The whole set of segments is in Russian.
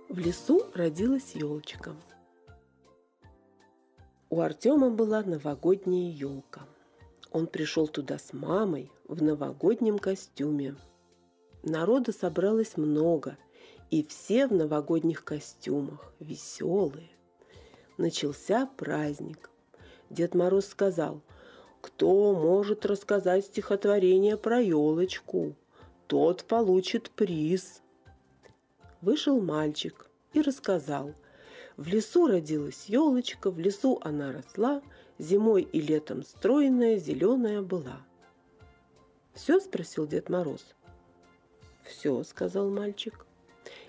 В лесу родилась елочка. У Артема была новогодняя елка. Он пришел туда с мамой в новогоднем костюме. Народа собралось много, и все в новогодних костюмах, веселые. Начался праздник. Дед Мороз сказал: «Кто может рассказать стихотворение про елочку, тот получит приз». Вышел мальчик и рассказал: в лесу родилась елочка, в лесу она росла, зимой и летом стройная, зеленая была. «Все?» – спросил Дед Мороз. «Все», – сказал мальчик.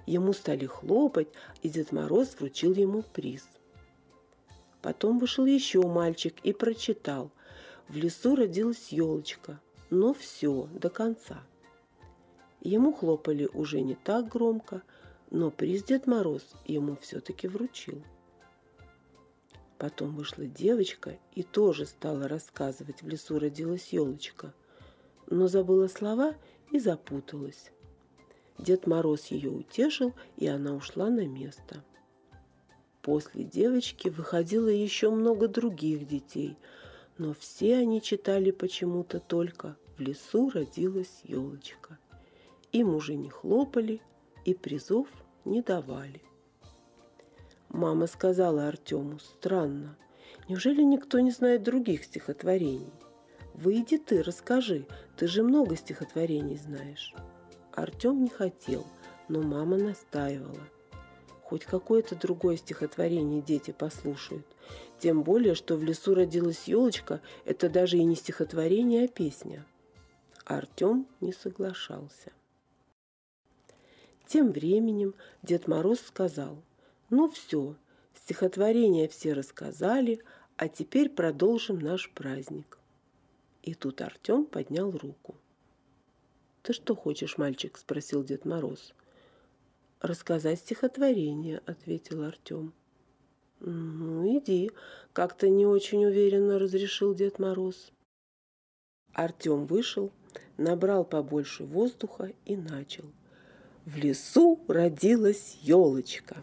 Ему стали хлопать, и Дед Мороз вручил ему приз. Потом вышел еще мальчик и прочитал: в лесу родилась елочка, но все, до конца. Ему хлопали уже не так громко, но приз Дед Мороз ему все-таки вручил. Потом вышла девочка и тоже стала рассказывать: в лесу родилась елочка, но забыла слова и запуталась. Дед Мороз ее утешил, и она ушла на место. После девочки выходило еще много других детей, но все они читали почему-то только: в лесу родилась елочка. Им уже не хлопали и призов не давали. Мама сказала Артему: странно, неужели никто не знает других стихотворений? Выйди ты, расскажи, ты же много стихотворений знаешь. Артем не хотел, но мама настаивала. Хоть какое-то другое стихотворение дети послушают. Тем более, что в лесу родилась елочка, это даже и не стихотворение, а песня. Артем не соглашался. Тем временем Дед Мороз сказал: ну все, стихотворения все рассказали, а теперь продолжим наш праздник. И тут Артем поднял руку. «Ты что хочешь, мальчик?» – спросил Дед Мороз. «Рассказать стихотворение», – ответил Артем. «Ну, иди», – как-то не очень уверенно разрешил Дед Мороз. Артем вышел, набрал побольше воздуха и начал: в лесу родилась елочка.